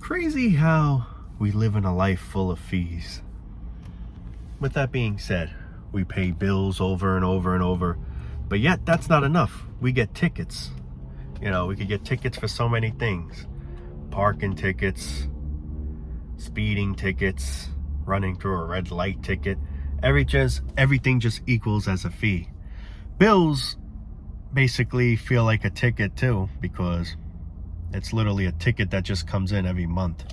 Crazy how we live in a life full of fees. With that being said, we pay bills over and over and over, but yet that's not enough. We get tickets. We could get tickets for so many things. Parking tickets, speeding tickets, running through a red light ticket. Everything just equals as a fee. Bills basically feel like a ticket too, because it's literally a ticket that just comes in every month.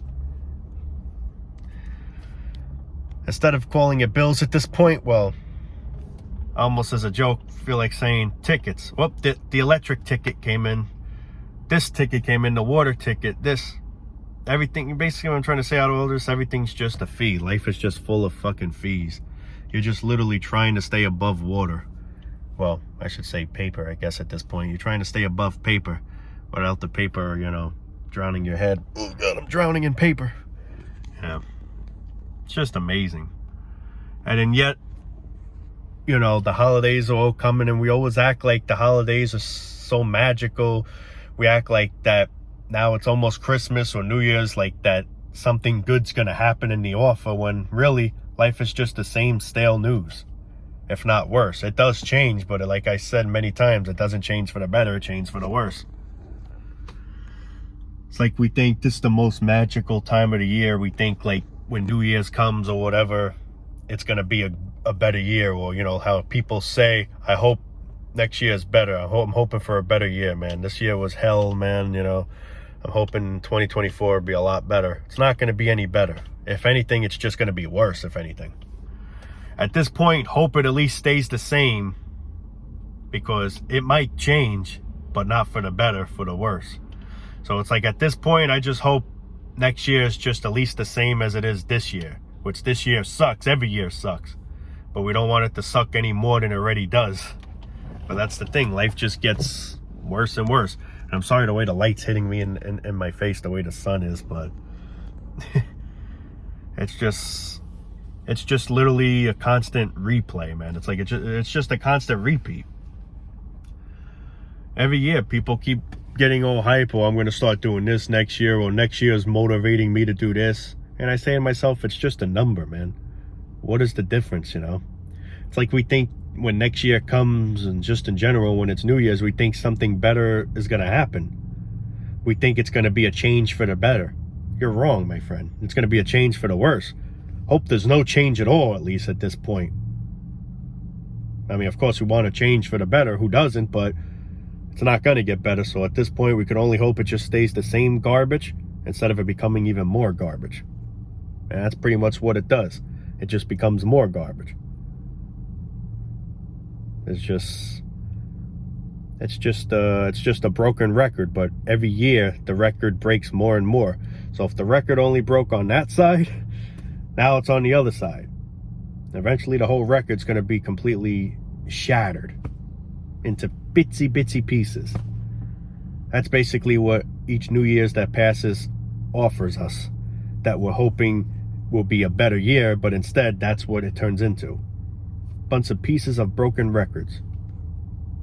Instead of calling it bills at this point, well, almost as a joke, feel like saying tickets. Well, the electric ticket came in. This ticket came in, the water ticket, everything. Basically what I'm trying to say out of all this, everything's just a fee. Life is just full of fucking fees. You're just literally trying to stay above water. Well, I should say paper, I guess at this point. You're trying to stay above paper without the paper, drowning your head. Oh God, I'm drowning in paper. It's just amazing. And then yet, the holidays are all coming and we always act like the holidays are so magical. We act like that now it's almost Christmas or New Year's, like that something good's gonna happen in the offer, when really life is just the same stale news, if not worse. It does change, but like I said many times, it doesn't change for the better, it changes for the worse. It's like we think this is the most magical time of the year. We think like when New Year's comes or whatever, it's gonna be a better year, or how people say, I hope next year is better. I'm hoping for a better year, man. This year was hell, man. I'm hoping 2024 will be a lot better. It's not going to be any better. If anything, it's just going to be worse, if anything. At this point, hope it at least stays the same, because it might change, but not for the better, for the worse. So it's like at this point, I just hope next year is just at least the same as it is this year, which this year sucks. Every year sucks. But we don't want it to suck any more than it already does. But that's the thing. Life just gets worse and worse. And I'm sorry the way the light's hitting me in my face, the way the sun is, but it's just literally a constant replay, man. It's like it's just a constant repeat. Every year people keep getting all hype, or I'm going to start doing this next year, or next year is motivating me to do this. And I say to myself, it's just a number, man. What is the difference, It's like we think when next year comes, and just in general, when it's New Year's, we think something better is going to happen. We think it's going to be a change for the better. You're wrong, my friend. It's going to be a change for the worse. Hope there's no change at all, at least at this point. I mean, of course, we want to change for the better. Who doesn't? But it's not going to get better. So at this point, we can only hope it just stays the same garbage instead of it becoming even more garbage. And that's pretty much what it does. It just becomes more garbage. It's just a broken record, but every year the record breaks more and more. So if the record only broke on that side, now it's on the other side. Eventually the whole record's going to be completely shattered into bitsy pieces. That's basically what each New Year's that passes offers us, that we're hoping will be a better year, but instead that's what it turns into. Bunch of pieces of broken records.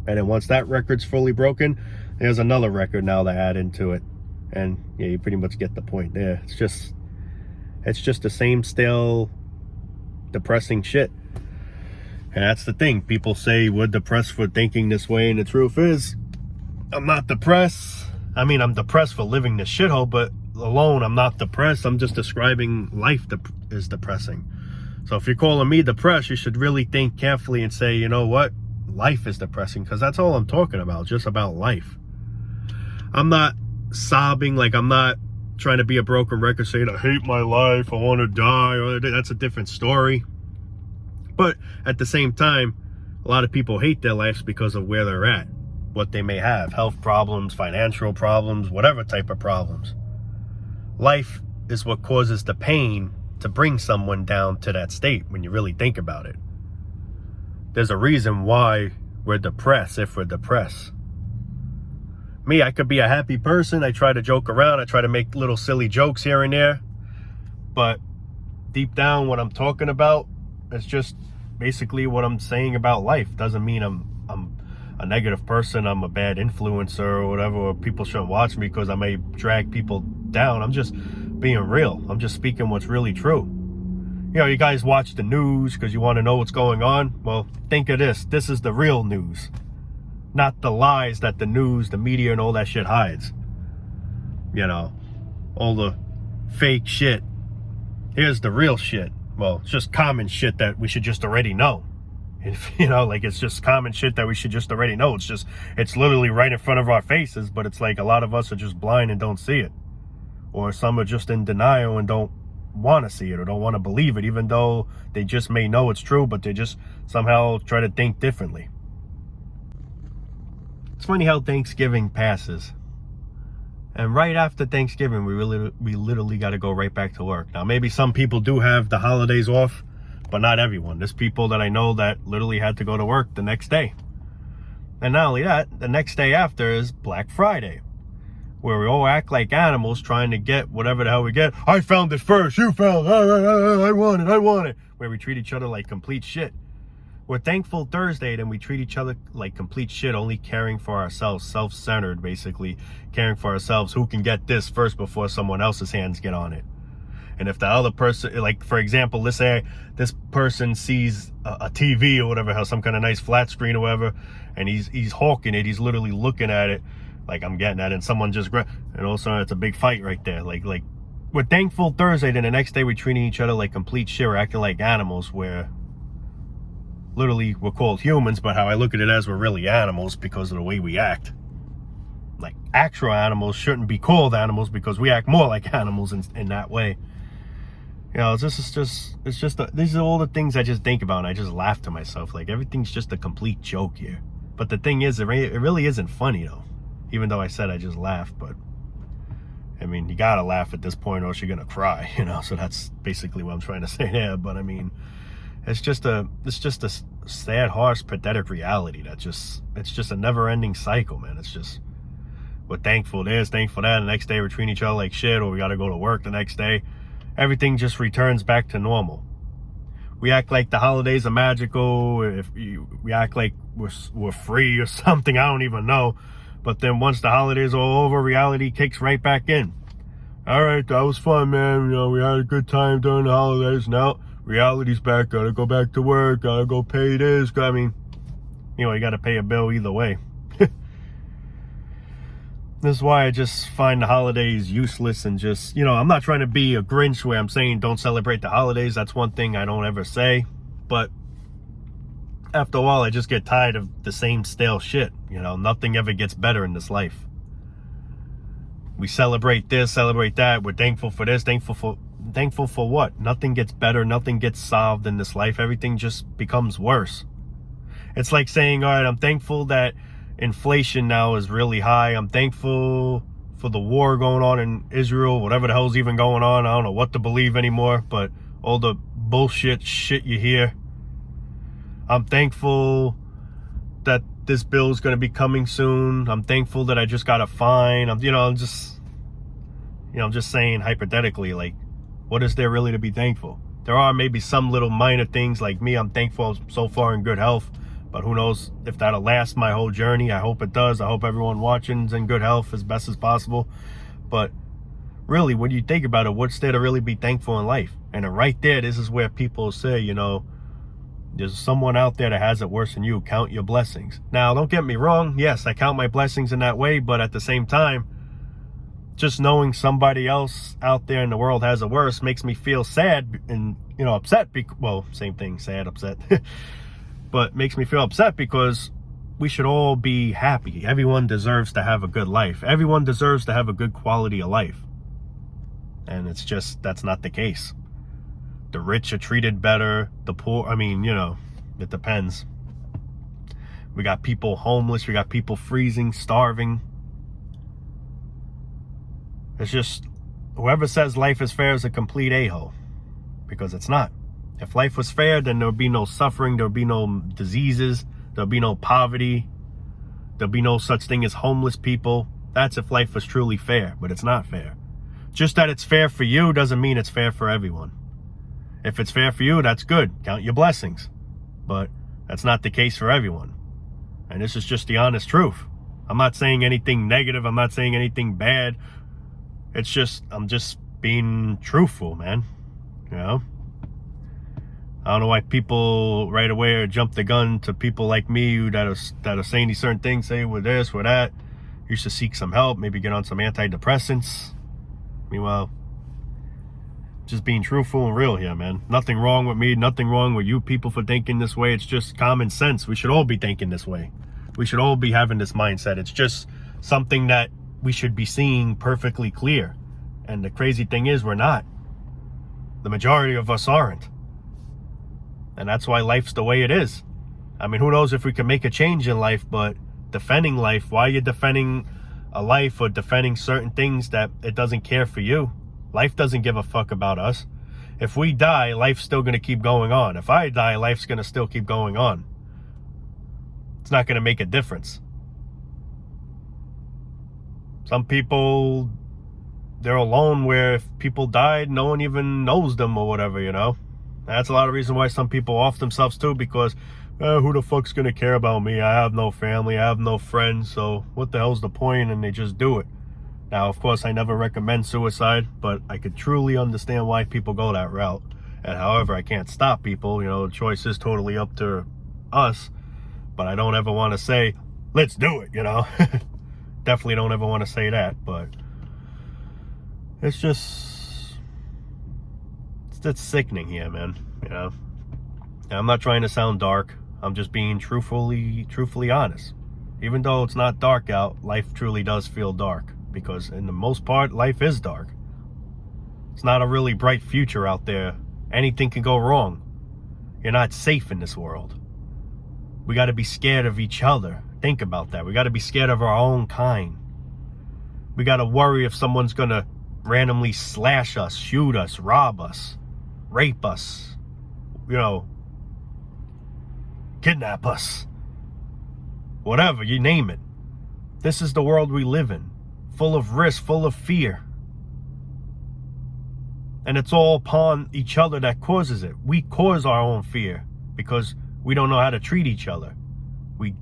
And then once that record's fully broken, there's another record now to add into it. And yeah, you pretty much get the point there. It's just the same stale, depressing shit. And that's the thing. People say we're depressed for thinking this way, and the truth is, I'm not depressed. I mean, I'm depressed for living this shithole, but alone, I'm not depressed. I'm just describing life is depressing. So if you're calling me depressed, you should really think carefully and say, you know what? Life is depressing, because that's all I'm talking about, just about life. I'm not sobbing, like I'm not trying to be a broken record saying, I hate my life, I want to die. That's a different story. But at the same time, a lot of people hate their lives because of where they're at, what they may have, health problems, financial problems, whatever type of problems. Life is what causes the pain to bring someone down to that state when you really think about it. There's a reason why we're depressed if we're depressed. Me, I could be a happy person. I try to joke around. I try to make little silly jokes here and there. But deep down, what I'm talking about is just basically what I'm saying about life. Doesn't mean I'm a negative person, I'm a bad influencer or whatever, or people shouldn't watch me because I may drag people down. I'm just being real. I'm just speaking what's really true. You know, you guys watch the news because you want to know what's going on. Well, think of this. This is the real news, not the lies that the news, the media, and all that shit hides. You know, all the fake shit. Here's the real shit. Well, it's just common shit that we should just already know. You know, like, it's just common shit that we should just already know. It's literally right in front of our faces, but it's like a lot of us are just blind and don't see it. Or some are just in denial and don't want to see it or don't want to believe it, even though they just may know it's true, but they just somehow try to think differently. It's funny how Thanksgiving passes, and right after Thanksgiving we literally got to go right back to work. Now, maybe some people do have the holidays off, but not everyone. There's people that I know that literally had to go to work the next day. And not only that, the next day after is Black Friday, where we all act like animals trying to get whatever the hell we get. I found it first, you found it, I want it. Where we treat each other like complete shit. We're Thankful Thursday, then we treat each other like complete shit, only caring for ourselves, self-centered, basically, caring for ourselves. Who can get this first before someone else's hands get on it? And if the other person, like, for example, let's say this person sees a TV or whatever, some kind of nice flat screen or whatever, and he's hawking it, he's literally looking at it, like, I'm getting at it, and someone just and all of a sudden it's a big fight right there. Like we're Thankful Thursday, then the next day we're treating each other like complete shit. We're acting like animals, where literally we're called humans, but how I look at it as we're really animals because of the way we act. Like, actual animals shouldn't be called animals because we act more like animals in that way. You know, these are all the things I just think about, and I just laugh to myself. Like, everything's just a complete joke here. But the thing is, it really isn't funny, though. Even though I said I just laughed, but I mean, you gotta laugh at this point or else you're gonna cry, you know? So that's basically what I'm trying to say there. But I mean, it's just a sad, harsh, pathetic reality it's just a never-ending cycle, man. It's just, we're thankful this, thankful that, and the next day we're treating each other like shit, or we gotta go to work the next day. Everything just returns back to normal. We act like the holidays are magical. We act like we're free or something, I don't even know. But then once the holidays are over, reality kicks right back in. All right, that was fun, man. You know, we had a good time during the holidays. Now reality's back. Gotta go back to work. Gotta go pay this. I mean, you know, you gotta pay a bill either way. This is why I just find the holidays useless, and just, you know, I'm not trying to be a Grinch where I'm saying don't celebrate the holidays. That's one thing I don't ever say. But after a while, I just get tired of the same stale shit. You know, nothing ever gets better in this life. We celebrate this, celebrate that. We're thankful for this, thankful for what? Nothing gets better. Nothing gets solved in this life. Everything just becomes worse. It's like saying, all right, I'm thankful that inflation now is really high. I'm thankful for the war going on in Israel, whatever the hell's even going on. I don't know what to believe anymore, but all the bullshit shit you hear. I'm thankful that this bill is going to be coming soon. I'm thankful that I just got a fine. I'm just saying hypothetically, like, what is there really to be thankful? There are maybe some little minor things, like me, I'm thankful I'm so far in good health, but who knows if that'll last my whole journey. I hope it does. I hope everyone watching's in good health as best as possible. But really, when you think about it, what's there to really be thankful in life? And right there, this is where people say, you know, there's someone out there that has it worse than you. Count your blessings. Now, don't get me wrong. Yes, I count my blessings in that way, but at the same time, just knowing somebody else out there in the world has it worse makes me feel sad and, you know, upset. Well, same thing, sad, upset. But makes me feel upset because we should all be happy. Everyone deserves to have a good life. Everyone deserves to have a good quality of life. And it's just, that's not the case. The rich are treated better. The poor, I mean, you know, it depends. We got people homeless. We got people freezing, starving. It's just, whoever says life is fair is a complete a-hole. Because it's not. If life was fair, then there would be no suffering. There would be no diseases. There would be no poverty. There would be no such thing as homeless people. That's if life was truly fair. But it's not fair. Just that it's fair for you doesn't mean it's fair for everyone. If it's fair for you, that's good. Count your blessings. But that's not the case for everyone. And this is just the honest truth. I'm not saying anything negative. I'm not saying anything bad. It's just, I'm just being truthful, man. You know? I don't know why people right away jump the gun to people like me that are saying these certain things, say with this, with that. You should seek some help, maybe get on some antidepressants. Meanwhile, just being truthful and real here, man. Nothing wrong with me, nothing wrong with you people for thinking this way. It's just common sense. We should all be thinking this way. We should all be having this mindset. It's just something that we should be seeing perfectly clear. And the crazy thing is, we're not. The majority of us aren't. And that's why life's the way it is. I mean, who knows if we can make a change in life, but defending life, why are you defending a life or defending certain things that it doesn't care for you? Life doesn't give a fuck about us. If we die, life's still going to keep going on. If I die, life's going to still keep going on. It's not going to make a difference. Some people, they're alone where if people died, no one even knows them or whatever, you know? That's a lot of reason why some people off themselves too, because who the fuck's gonna care about me? I have no family, I have no friends, so what the hell's the point? And they just do it. Now, of course, I never recommend suicide, but I could truly understand why people go that route. And however, I can't stop people, you know, the choice is totally up to us, but I don't ever want to say, let's do it, you know? Definitely don't ever want to say that, but it's sickening here, man, you know? And I'm not trying to sound dark. I'm just being truthfully honest. Even though it's not dark out, life truly does feel dark, because in the most part, life is dark. It's not a really bright future out there. Anything can go wrong. You're not safe in this world. We got to be scared of each other. Think about that. We got to be scared of our own kind. We got to worry if someone's going to randomly slash us, shoot us, rob us, rape us, you know, kidnap us, whatever, you name it. This is the world we live in, full of risk, full of fear. And it's all upon each other that causes it. We cause our own fear because we don't know how to treat each other. We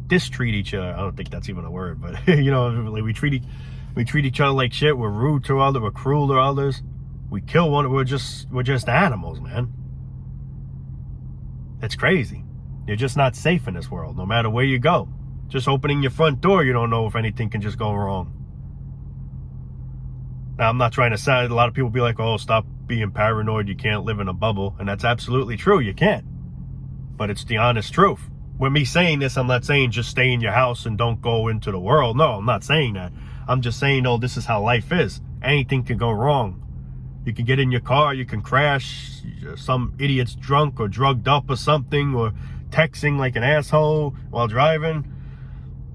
distreat each other. I don't think that's even a word, but you know, like we treat each other like shit. We're rude to others. We're cruel to others. We kill one. We're just animals, man. It's crazy. You're just not safe in this world, no matter where you go. Just opening your front door, you don't know if anything can just go wrong. Now, I'm not trying to sound, a lot of people be like, oh, stop being paranoid. You can't live in a bubble. And that's absolutely true. You can't. But it's the honest truth. With me saying this, I'm not saying just stay in your house and don't go into the world. No, I'm not saying that. I'm just saying, oh, this is how life is. Anything can go wrong. You can get in your car, you can crash, some idiot's drunk or drugged up or something, or texting like an asshole while driving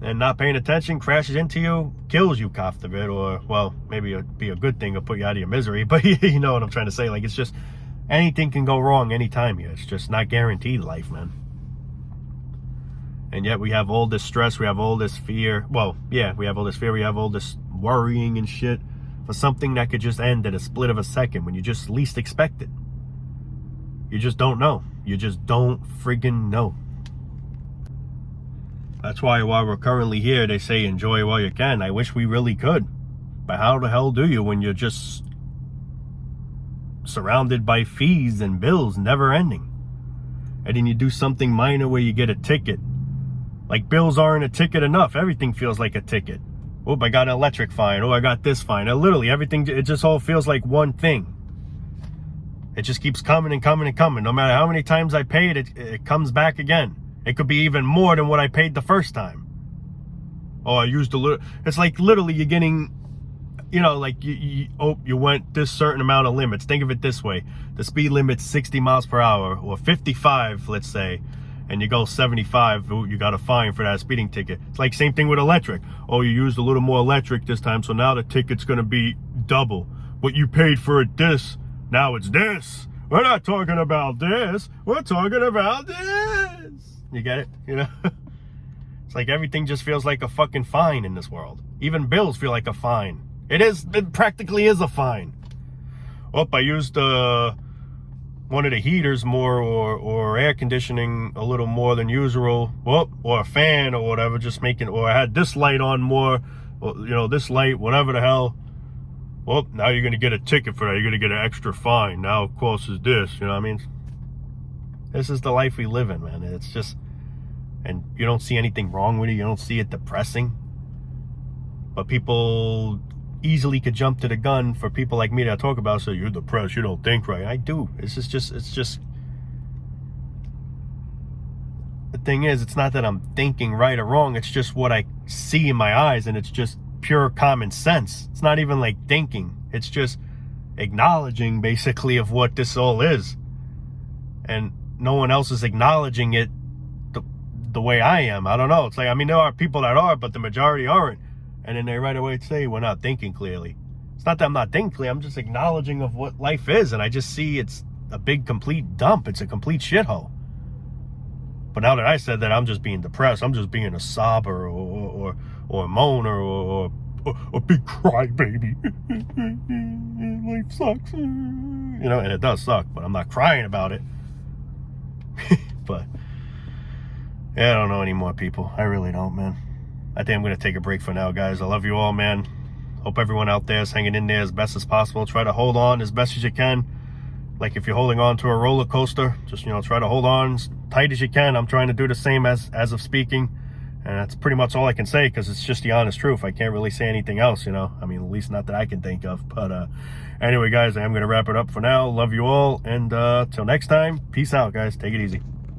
and not paying attention, crashes into you, kills you, cough of it, or, well, maybe it'd be a good thing to put you out of your misery, but you know what I'm trying to say. Like, it's just, anything can go wrong anytime here. It's just not guaranteed life, man. And yet we have all this stress, we have all this fear. Well, yeah, we have all this fear, we have all this worrying and shit for something that could just end at a split of a second when you just least expect it. You just don't know. You just don't friggin' know. That's why while we're currently here, they say enjoy while you can. I wish we really could. But how the hell do you when you're just surrounded by fees and bills never ending? And then you do something minor where you get a ticket. Like, bills aren't a ticket enough. Everything feels like a ticket. Oh, I got an electric fine. Oh, I got this fine. And literally everything, it just all feels like one thing. It just keeps coming and coming and coming. No matter how many times I pay it, it comes back again. It could be even more than what I paid the first time. Oh, I used a little. It's like literally you're getting, you know, like you went this certain amount of limits. Think of it this way. The speed limit's 60 miles per hour or 55, let's say. And you go 75, you got a fine for that speeding ticket. It's like same thing with electric. Oh, you used a little more electric this time, so now the ticket's going to be double. What you paid for it this, now it's this. We're not talking about this. We're talking about this. You get it? You know? It's like everything just feels like a fucking fine in this world. Even bills feel like a fine. It practically is a fine. Oh, I used one of the heaters more or air conditioning a little more than usual, or a fan or whatever, just making, or I had this light on more, or, you know, this light, whatever the hell. well, now you're going to get a ticket for that. You're going to get an extra fine. Now, of course, is this. You know what I mean? This is the life we live in, man. It's just, and you don't see anything wrong with it. You don't see it depressing. But people easily could jump to the gun for people like me that I talk about. So you're depressed. You don't think right. I do. It's just. The thing is, it's not that I'm thinking right or wrong. It's just what I see in my eyes, and it's just pure common sense. It's not even like thinking. It's just acknowledging basically of what this all is. And no one else is acknowledging it the way I am. I don't know. It's like, I mean, there are people that are, but the majority aren't. And then they right away say, we're not thinking clearly. It's not that I'm not thinking clearly. I'm just acknowledging of what life is. And I just see it's a big, complete dump. It's a complete shithole. But now that I said that, I'm just being depressed. I'm just being a sobber or a moaner or a big crybaby. Life sucks. You know, and it does suck, but I'm not crying about it. But, yeah, I don't know anymore, people. I really don't, man. I think I'm going to take a break for now, guys. I love you all, man. Hope everyone out there is hanging in there as best as possible. Try to hold on as best as you can. Like if you're holding on to a roller coaster, just, you know, try to hold on as tight as you can. I'm trying to do the same as of speaking. And that's pretty much all I can say, because it's just the honest truth. I can't really say anything else, you know. I mean, at least not that I can think of. But anyway, guys, I'm going to wrap it up for now. Love you all. And till next time, peace out, guys. Take it easy.